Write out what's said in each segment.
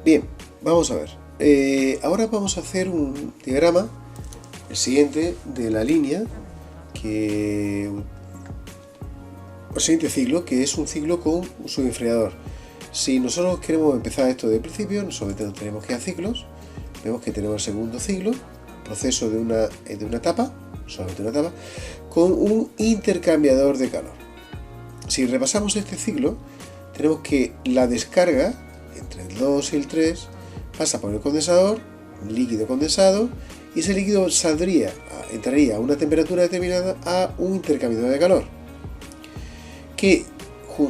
Bien, vamos a ver. Ahora vamos a hacer un diagrama, el siguiente, de la línea que... el siguiente ciclo, que es un ciclo con un subinfriador. Si nosotros queremos empezar esto de principio, nosotros tenemos que ir a ciclos. Vemos que tenemos el segundo ciclo, proceso de una etapa, solamente una etapa, con un intercambiador de calor. Si repasamos este ciclo, tenemos que la descarga entre el 2 y el 3 pasa por el condensador, líquido condensado, y ese líquido entraría a una temperatura determinada a un intercambiador de calor, que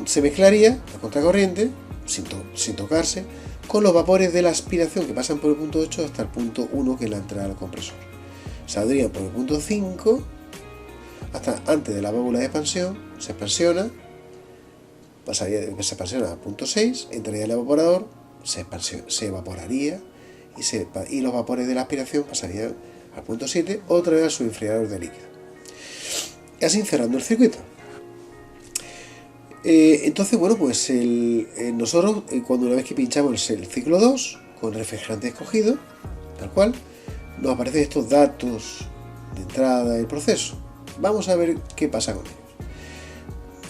se mezclaría a contracorriente, sin tocarse, con los vapores de la aspiración que pasan por el punto 8 hasta el punto 1, que es la entrada al compresor. Saldría por el punto 5 hasta antes de la válvula de expansión, se expansiona al punto 6, entraría el evaporador, se evaporaría y los vapores de la aspiración pasarían al punto 7, otra vez al subinfriador de líquido. Y así cerrando el circuito. Entonces, bueno, pues nosotros cuando una vez que pinchamos el ciclo 2 con el refrigerante escogido, tal cual, nos aparecen estos datos de entrada del proceso. Vamos a ver qué pasa con ellos.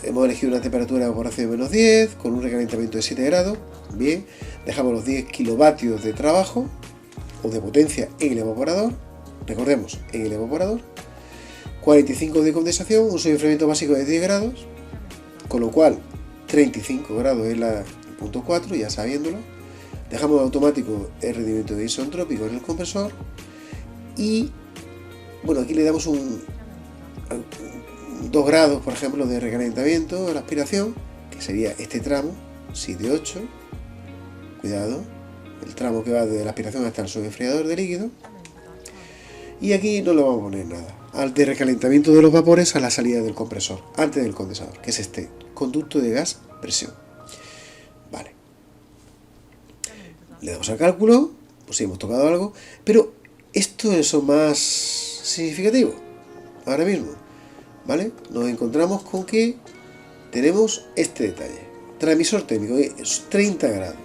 Hemos elegido una temperatura de evaporación de menos 10 con un recalentamiento de 7 grados. Bien, dejamos los 10 kilovatios de trabajo o de potencia en el evaporador. Recordemos, en el evaporador. 45 de condensación, un subenfriamiento básico de 10 grados. Con lo cual 35 grados es el punto 4, ya sabiéndolo. Dejamos automático el rendimiento de isentrópico en el compresor. Y bueno, aquí le damos 2 grados, por ejemplo, de recalentamiento de la aspiración, que sería este tramo, 7-8. Cuidado, el tramo que va desde la aspiración hasta el subenfriador de líquido. Y aquí no le vamos a poner nada. Al de recalentamiento de los vapores a la salida del compresor, antes del condensador, que es este conducto de gas presión. Vale. Le damos al cálculo, pues sí, hemos tocado algo, pero esto es lo más significativo ahora mismo, ¿vale? Nos encontramos con que tenemos este detalle. Transmisor térmico es 30 grados.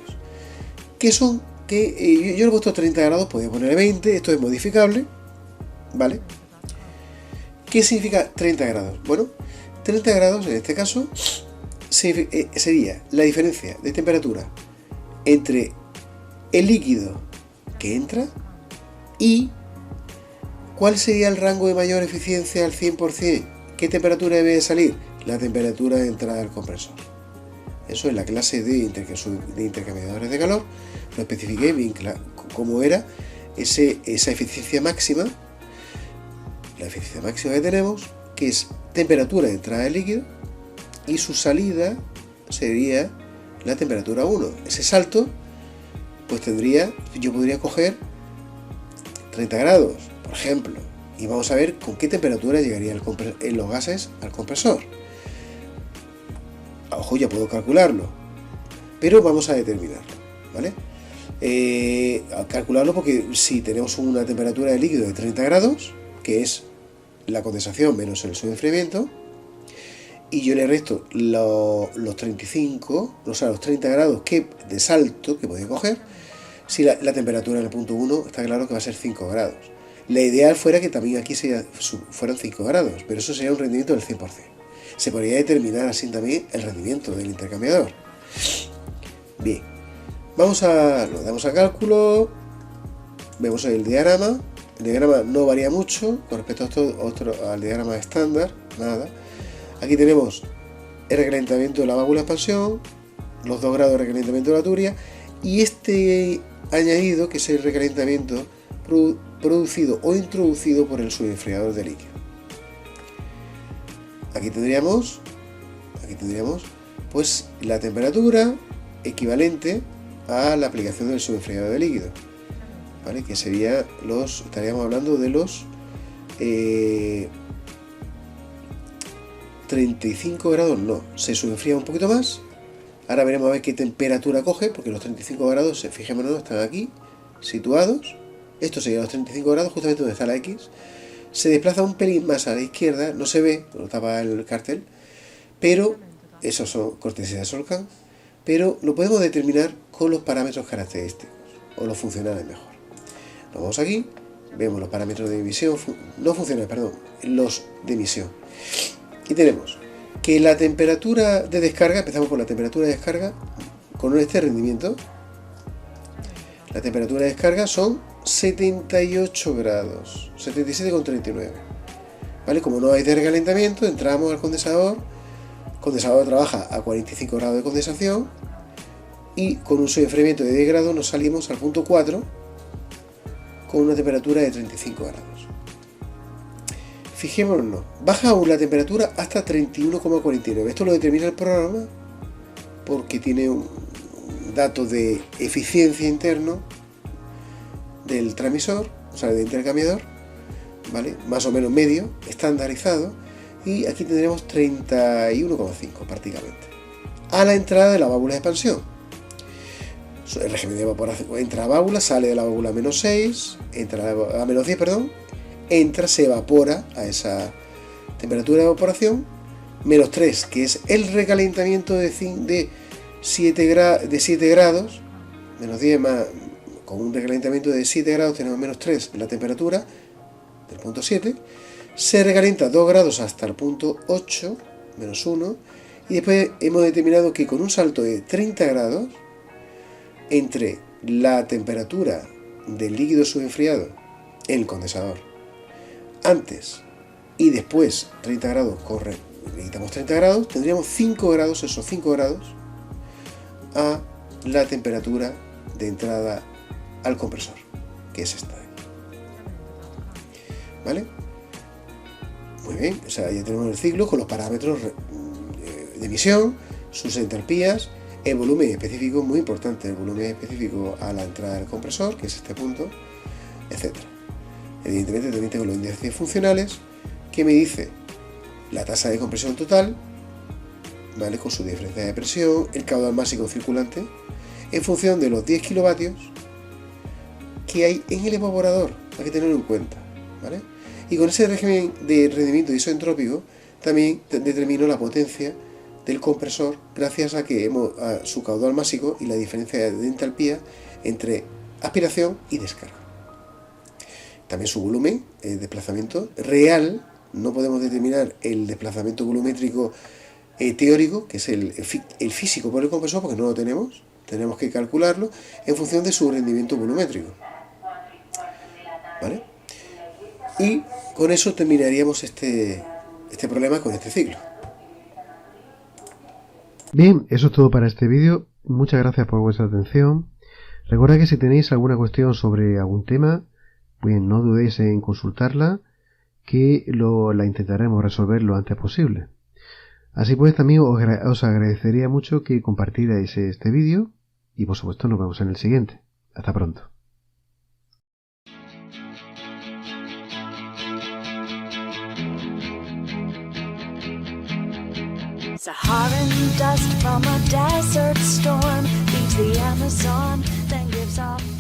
¿Qué son? Yo le he puesto 30 grados, podría poner 20, esto es modificable, ¿vale? ¿Qué significa 30 grados? Bueno, 30 grados en este caso sería la diferencia de temperatura entre el líquido que entra y cuál sería el rango de mayor eficiencia al 100%. ¿Qué temperatura debe de salir? La temperatura de entrada al compresor. Eso en la clase de intercambiadores de calor lo especifiqué bien claro cómo era esa eficiencia máxima. La eficiencia máxima que tenemos, que es temperatura de entrada del líquido, y su salida sería la temperatura 1. Ese salto, pues yo podría coger 30 grados, por ejemplo, y vamos a ver con qué temperatura llegaría en los gases al compresor. A ojo, ya puedo calcularlo, pero vamos a determinarlo, ¿vale? A calcularlo porque si tenemos una temperatura de líquido de 30 grados, que es la condensación menos el subenfriamiento, y yo le resto los 35, o sea, los 30 grados de salto que podía coger, si la temperatura en el punto 1 está claro que va a ser 5 grados. La ideal fuera que también aquí fueran 5 grados, pero eso sería un rendimiento del 100%. Se podría determinar así también el rendimiento del intercambiador. Bien, lo damos a cálculo, vemos el diagrama. El diagrama no varía mucho con respecto al diagrama estándar, nada. Aquí tenemos el recalentamiento de la válvula de expansión, los 2 grados de recalentamiento de la turia y este añadido, que es el recalentamiento producido o introducido por el subenfriador de líquido. Aquí tendríamos pues la temperatura equivalente a la aplicación del subenfriador de líquido, ¿vale? Que estaríamos hablando de los 35 grados, no, se subenfría un poquito más. Ahora veremos a ver qué temperatura coge, porque los 35 grados, fijémonos, están aquí situados. Esto sería los 35 grados, justamente donde está la X. Se desplaza un pelín más a la izquierda, no se ve, lo tapa el cartel, pero esos son cortesía de Solcan. pero lo podemos determinar con los parámetros característicos, o los funcionales mejor. Nos vamos aquí, vemos los parámetros de emisión, no funcionales, perdón, los de emisión. Y tenemos que la temperatura de descarga, empezamos por la temperatura de descarga, con este rendimiento, la temperatura de descarga son 78 grados, 77,39. ¿Vale? Como no hay de recalentamiento, entramos al condensador. El condensador trabaja a 45 grados de condensación y con un enfriamiento de 10 grados nos salimos al punto 4 con una temperatura de 35 grados. Fijémonos, baja aún la temperatura hasta 31,49. Esto lo determina el programa porque tiene un dato de eficiencia interno del transmisor, o sea, del intercambiador, ¿vale? Más o menos medio, estandarizado, y aquí tendremos 31,5 prácticamente. A la entrada de la válvula de expansión. El régimen de evaporación entra a la válvula, sale de la válvula a menos 6, entra a menos 10, perdón, entra, se evapora a esa temperatura de evaporación, menos 3, que es el recalentamiento de 7 grados, menos 10 más, con un recalentamiento de 7 grados tenemos menos 3 en la temperatura del punto 7, se recalienta 2 grados hasta el punto 8, menos 1, y después hemos determinado que con un salto de 30 grados entre la temperatura del líquido subenfriado en el condensador antes y después 30 grados, le quitamos 30 grados, tendríamos 5 grados, esos 5 grados a la temperatura de entrada al compresor, que es esta. ¿Vale? Muy bien, o sea, ya tenemos el ciclo con los parámetros de emisión, sus entalpías, el volumen específico, muy importante, el volumen específico a la entrada del compresor, que es este punto, etc. Evidentemente también tengo los índices funcionales, que me dice la tasa de compresión total, ¿vale? Con su diferencia de presión, el caudal máximo circulante, en función de los 10 kilovatios que hay en el evaporador, hay que tenerlo en cuenta, ¿vale? Y con ese régimen de rendimiento isoentrópico también determino la potencia del compresor gracias a que a su caudal máximo y la diferencia de entalpía entre aspiración y descarga. También su volumen, el desplazamiento real, no podemos determinar el desplazamiento volumétrico teórico, que es el físico por el compresor, porque no lo tenemos que calcularlo en función de su rendimiento volumétrico. ¿Vale? Y con eso terminaríamos este problema con este ciclo. Bien, eso es todo para este vídeo. Muchas gracias por vuestra atención. Recordad que si tenéis alguna cuestión sobre algún tema, pues no dudéis en consultarla, que la intentaremos resolver lo antes posible. Así pues, también os agradecería mucho que compartierais este vídeo y por supuesto nos vemos en el siguiente. Hasta pronto. Saharan dust from a desert storm leaves the Amazon, then gives off